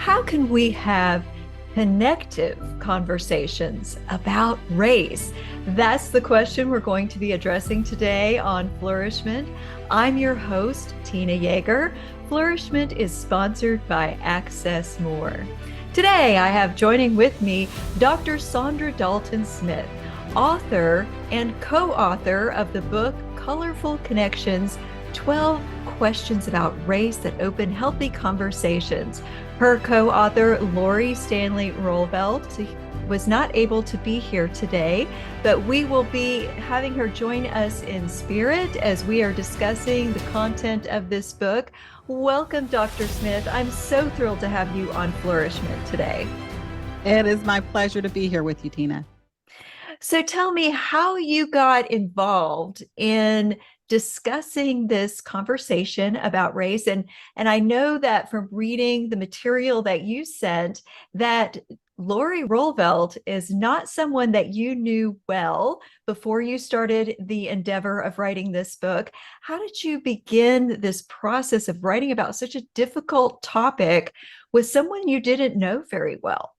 how can we have connective conversations about race? That's the question we're going to be addressing today on Flourish-Meant. I'm your host, Tina Yeager. Flourish-Meant is sponsored by Access More. Today, I have joining with me Dr. Saundra Dalton-Smith, author and co-author of the book Colorful Connections, 12 Questions About Race That Open Healthy Conversations. Her co-author, Lori Roleveld, was not able to be here today, but we will be having her join us in spirit as we are discussing the content of this book. Welcome, Dr. Smith. I'm so thrilled to have you on Flourish-Meant today. It is my pleasure to be here with you, Tina. So tell me how you got involved in discussing this conversation about race. And I know that from reading the material that you sent, that Lori Roleveld is not someone that you knew well before you started the endeavor of writing this book. How did you begin this process of writing about such a difficult topic with someone you didn't know very well?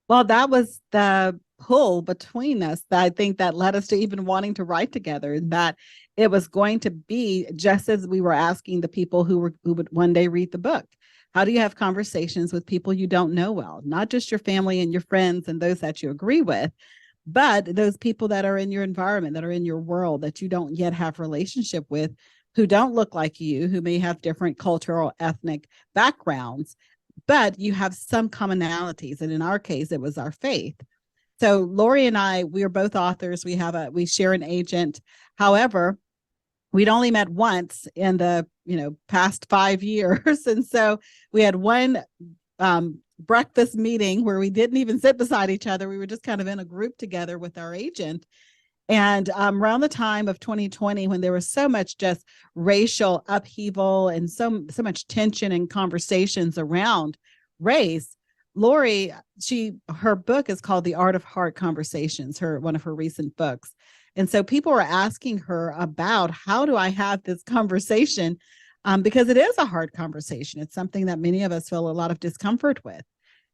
Well, that was the pull between us that I think that led us to even wanting to write together, that it was going to be just as we were asking the people who would one day read the book. How do you have conversations with people you don't know well? Not just your family and your friends and those that you agree with, but those people that are in your environment, that are in your world, that you don't yet have relationship with, who don't look like you, who may have different cultural, ethnic backgrounds, but you have some commonalities. And in our case, it was our faith. So Lori and I, we are both authors. We share an agent. However, we'd only met once in the past 5 years. And so we had one breakfast meeting where we didn't even sit beside each other. We were just kind of in a group together with our agent. And around the time of 2020, when there was so much just racial upheaval and so much tension and conversations around race, Lori, her book is called The Art of Hard Conversations, one of her recent books. And so people were asking her about, how do I have this conversation? Because it is a hard conversation. It's something that many of us feel a lot of discomfort with.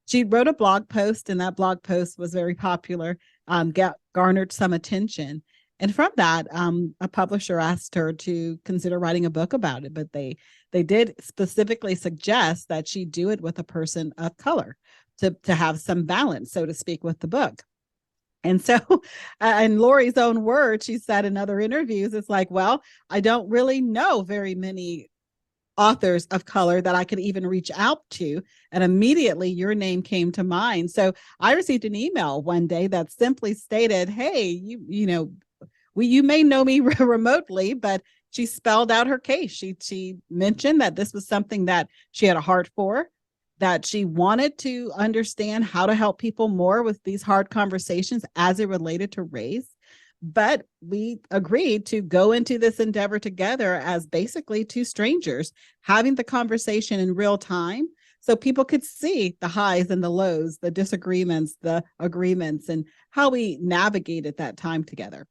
She wrote a blog post, and that blog post was very popular, garnered some attention. And from that, a publisher asked her to consider writing a book about it, but they did specifically suggest that she do it with a person of color to have some balance, so to speak, with the book. And so, in Lori's own words, she said in other interviews, it's like, well, I don't really know very many authors of color that I could even reach out to. And immediately your name came to mind. So I received an email one day that simply stated, hey, you may know me remotely, but she spelled out her case. She mentioned that this was something that she had a heart for, that she wanted to understand how to help people more with these hard conversations as it related to race. But we agreed to go into this endeavor together as basically two strangers, having the conversation in real time so people could see the highs and the lows, the disagreements, the agreements, and how we navigated that time together.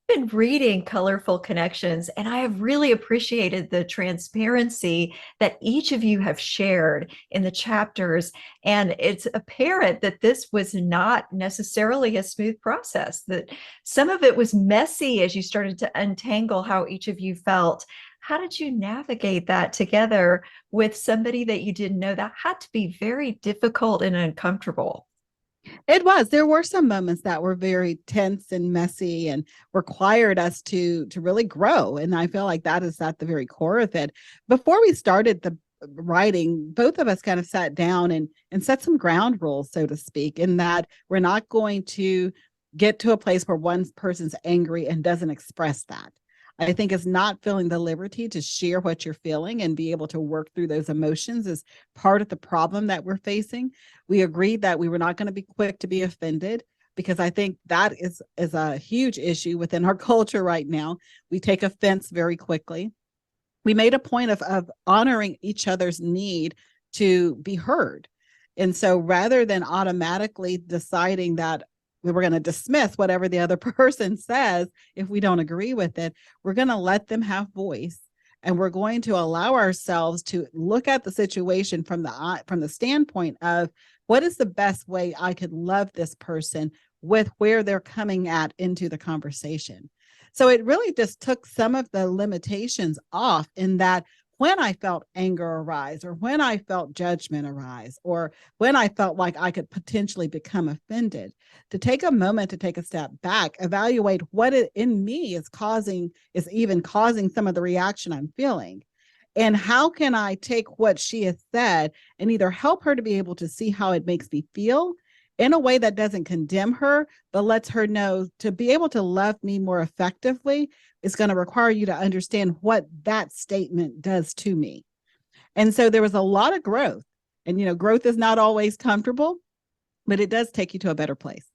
Been reading Colorful Connections, and I have really appreciated the transparency that each of you have shared in the chapters. And it's apparent that this was not necessarily a smooth process, that some of it was messy as you started to untangle how each of you felt. How did you navigate that together with somebody that you didn't know? That had to be very difficult and uncomfortable. It was. There were some moments that were very tense and messy and required us to really grow. And I feel like that is at the very core of it. Before we started the writing, both of us kind of sat down and set some ground rules, so to speak, in that we're not going to get to a place where one person's angry and doesn't express that. I think it's not feeling the liberty to share what you're feeling and be able to work through those emotions is part of the problem that we're facing. We agreed that we were not going to be quick to be offended, because I think that is a huge issue within our culture right now. We take offense very quickly. We made a point of honoring each other's need to be heard. And so rather than automatically deciding that we're going to dismiss whatever the other person says if we don't agree with it, we're going to let them have voice. And we're going to allow ourselves to look at the situation from the standpoint of what is the best way I could love this person with where they're coming at into the conversation. So it really just took some of the limitations off, in that when I felt anger arise, or when I felt judgment arise, or when I felt like I could potentially become offended, to take a moment to take a step back, evaluate what it in me is even causing some of the reaction I'm feeling. And how can I take what she has said and either help her to be able to see how it makes me feel in a way that doesn't condemn her, but lets her know to be able to love me more effectively is going to require you to understand what that statement does to me. And so there was a lot of growth. And, growth is not always comfortable, but it does take you to a better place.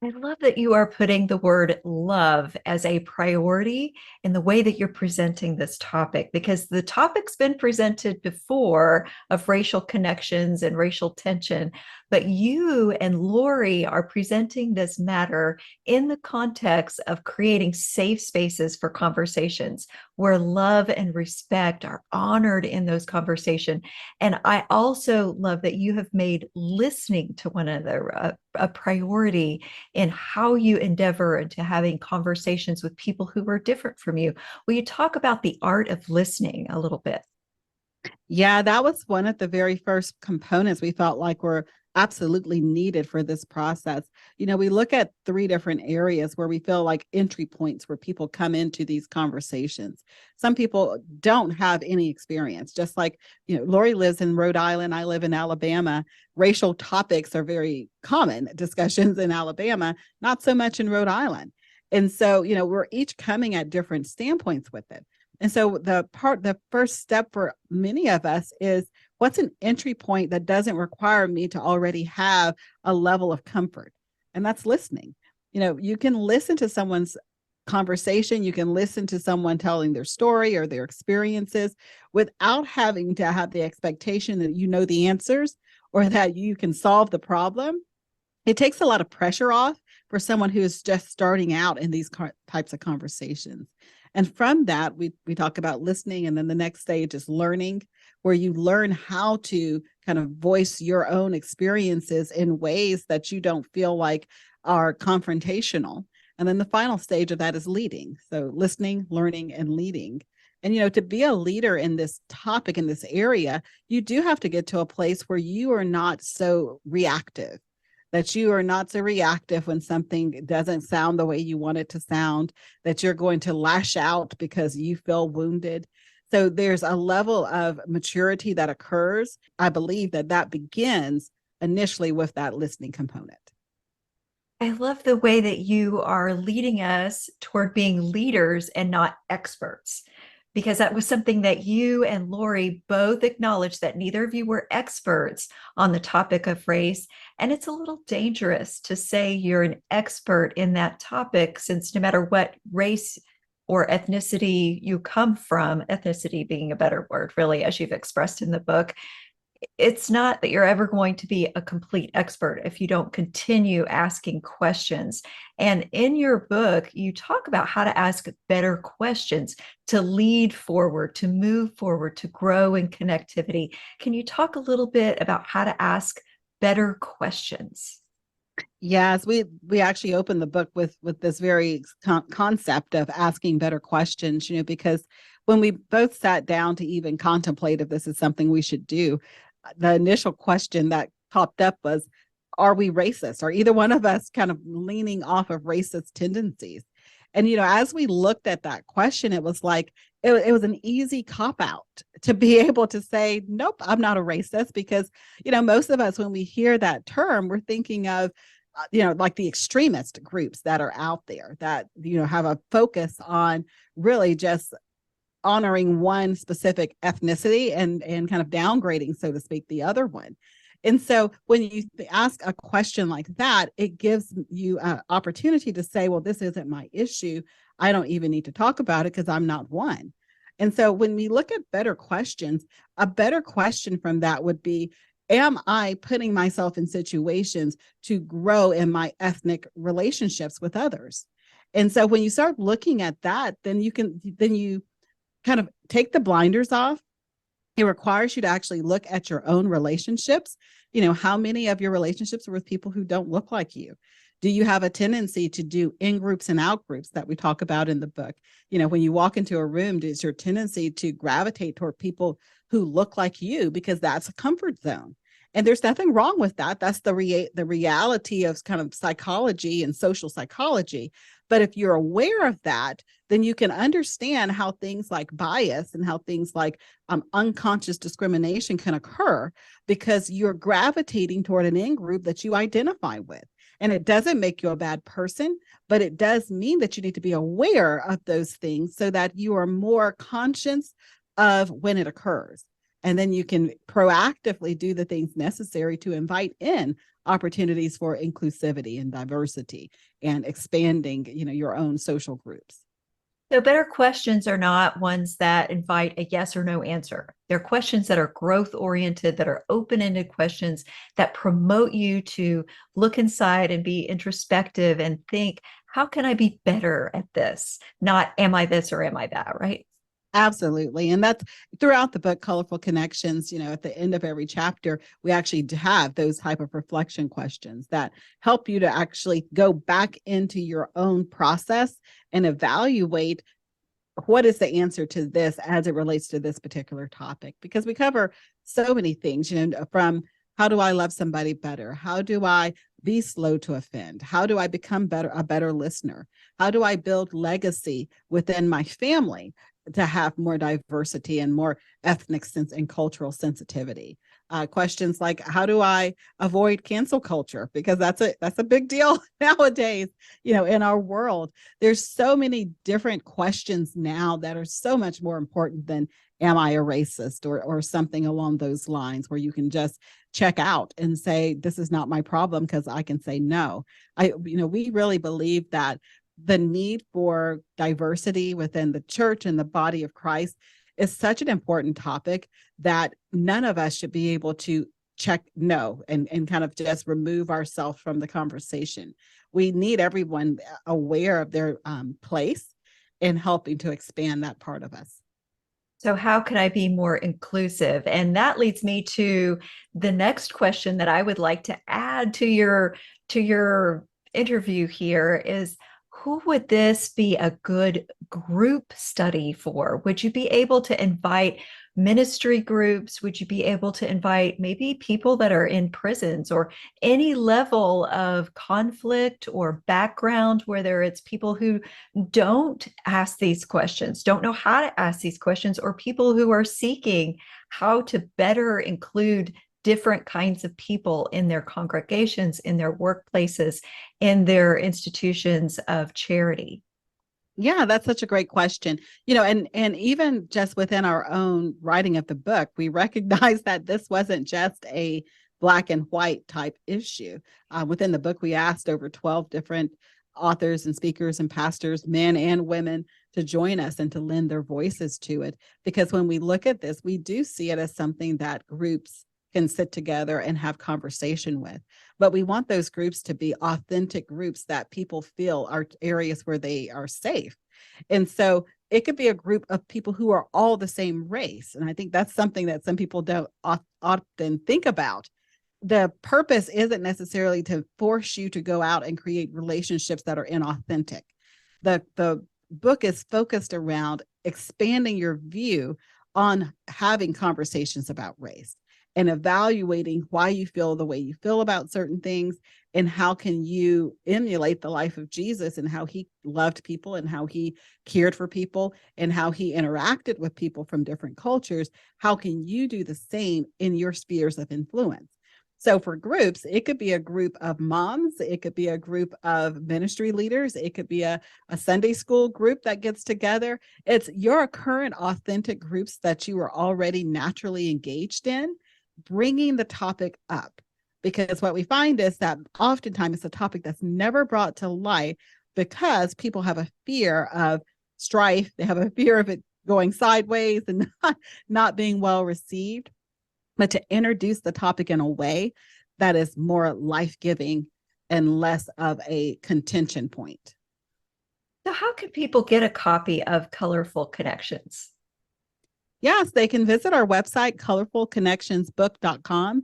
I love that you are putting the word love as a priority in the way that you're presenting this topic, because the topic's been presented before of racial connections and racial tension, but you and Lori are presenting this matter in the context of creating safe spaces for conversations where love and respect are honored in those conversations. And I also love that you have made listening to one another a priority in how you endeavor into having conversations with people who are different from you. Will you talk about the art of listening a little bit? Yeah, that was one of the very first components we felt like were absolutely needed for this process. We look at three different areas where we feel like entry points where people come into these conversations. Some people don't have any experience, just like, Lori lives in Rhode Island, I live in Alabama. Racial topics are very common discussions in Alabama, not so much in Rhode Island. And so, we're each coming at different standpoints with it. And so the first step for many of us is, what's an entry point that doesn't require me to already have a level of comfort? And that's listening. You can listen to someone's conversation, you can listen to someone telling their story or their experiences without having to have the expectation that you know the answers or that you can solve the problem. It takes a lot of pressure off for someone who is just starting out in these types of conversations. And from that, we talk about listening. And then the next stage is learning, where you learn how to kind of voice your own experiences in ways that you don't feel like are confrontational. And then the final stage of that is leading. So listening, learning, and leading. And, to be a leader in this topic, in this area, you do have to get to a place where you are not so reactive. That you are not so reactive when something doesn't sound the way you want it to sound, that you're going to lash out because you feel wounded. So there's a level of maturity that occurs. I believe that begins initially with that listening component. I love the way that you are leading us toward being leaders and not experts, because that was something that you and Lori both acknowledged, that neither of you were experts on the topic of race. And it's a little dangerous to say you're an expert in that topic, since no matter what race or ethnicity you come from, ethnicity being a better word, really, as you've expressed in the book, it's not that you're ever going to be a complete expert if you don't continue asking questions. And in your book, you talk about how to ask better questions to lead forward, to move forward, to grow in connectivity. Can you talk a little bit about how to ask better questions? Yes, we actually opened the book with this very concept of asking better questions, because when we both sat down to even contemplate if this is something we should do, the initial question that popped up was, are we racist? Are either one of us kind of leaning off of racist tendencies? And, as we looked at that question, it was like, it was an easy cop out to be able to say, nope, I'm not a racist, because, most of us, when we hear that term, we're thinking of, like the extremist groups that are out there that, have a focus on really just honoring one specific ethnicity and kind of downgrading, so to speak, the other one. And so when you ask a question like that, it gives you an opportunity to say, well, this isn't my issue. I don't even need to talk about it because I'm not one. And so when we look at better questions, a better question from that would be, am I putting myself in situations to grow in my ethnic relationships with others? And so when you start looking at that, then you kind of take the blinders off. It requires you to actually look at your own relationships. How many of your relationships are with people who don't look like you? Do you have a tendency to do in groups and out groups that we talk about in the book? When you walk into a room, is your tendency to gravitate toward people who look like you because that's a comfort zone? And there's nothing wrong with that. That's the reality of kind of psychology and social psychology. But if you're aware of that, then you can understand how things like bias and how things like unconscious discrimination can occur because you're gravitating toward an in-group that you identify with. And it doesn't make you a bad person, but it does mean that you need to be aware of those things so that you are more conscious of when it occurs. And then you can proactively do the things necessary to invite in opportunities for inclusivity and diversity and expanding, your own social groups. So better questions are not ones that invite a yes or no answer. They're questions that are growth oriented, that are open-ended questions that promote you to look inside and be introspective and think, how can I be better at this? Not, am I this or am I that, right? Absolutely. And that's throughout the book, Colorful Connections, at the end of every chapter, we actually have those type of reflection questions that help you to actually go back into your own process and evaluate what is the answer to this as it relates to this particular topic, because we cover so many things, from how do I love somebody better? How do I be slow to offend? How do I become a better listener? How do I build legacy within my family to have more diversity and more ethnic sense and cultural sensitivity? Questions like, how do I avoid cancel culture? Because that's a big deal nowadays, in our world. There's so many different questions now that are so much more important than, am I a racist or something along those lines, where you can just check out and say, this is not my problem, because I can say no. We really believe that the need for diversity within the church and the body of Christ is such an important topic that none of us should be able to check no and kind of just remove ourselves from the conversation. We need everyone aware of their place in helping to expand that part of us. So how can I be more inclusive? And that leads me to the next question that I would like to add to your interview here is, who would this be a good group study for? Would you be able to invite ministry groups? Would you be able to invite maybe people that are in prisons or any level of conflict or background, whether it's people who don't ask these questions, don't know how to ask these questions, or people who are seeking how to better include different kinds of people in their congregations, in their workplaces, in their institutions of charity? Yeah, that's such a great question. And even just within our own writing of the book, we recognize that this wasn't just a black and white type issue. Within the book, we asked over 12 different authors and speakers and pastors, men and women, to join us and to lend their voices to it. Because when we look at this, we do see it as something that groups can sit together and have conversation with. But we want those groups to be authentic groups that people feel are areas where they are safe. And so it could be a group of people who are all the same race. And I think that's something that some people don't often think about. The purpose isn't necessarily to force you to go out and create relationships that are inauthentic. The book is focused around expanding your view on having conversations about race and evaluating why you feel the way you feel about certain things, and how can you emulate the life of Jesus and how he loved people and how he cared for people and how he interacted with people from different cultures. How can you do the same in your spheres of influence? So for groups, it could be a group of moms, it could be a group of ministry leaders, it could be a Sunday school group that gets together. It's your current authentic groups that you are already naturally engaged in, bringing the topic up. Because what we find is that oftentimes it's a topic that's never brought to light because people have a fear of strife. They have a fear of it going sideways and not being well received. But to introduce the topic in a way that is more life-giving and less of a contention point. So how can people get a copy of Colorful Connections? Yes, they can visit our website, colorfulconnectionsbook.com.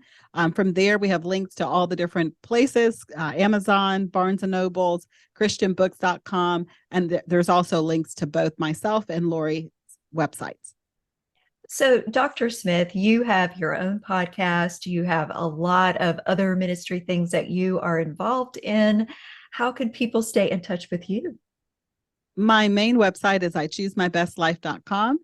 From there, we have links to all the different places, Amazon, Barnes and Nobles, christianbooks.com. And there's also links to both myself and Lori's websites. So, Dr. Smith, you have your own podcast. You have a lot of other ministry things that you are involved in. How can people stay in touch with you? My main website is ichoosemybestlife.com.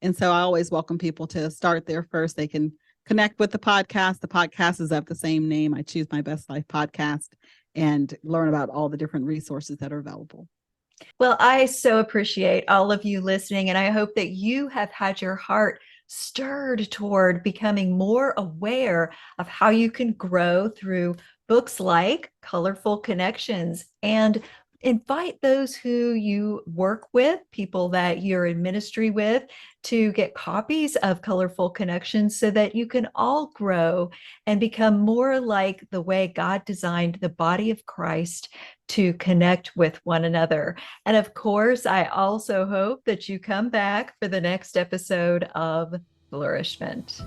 And so I always welcome people to start there first. They can connect with the podcast. The podcast is of the same name, I Choose My Best Life podcast, and learn about all the different resources that are available. Well, I so appreciate all of you listening, and I hope that you have had your heart stirred toward becoming more aware of how you can grow through books like Colorful Connections, and invite those who you work with, people that you're in ministry with, to get copies of Colorful Connections so that you can all grow and become more like the way God designed the body of Christ to connect with one another. And of course, I also hope that you come back for the next episode of Flourish-Meant.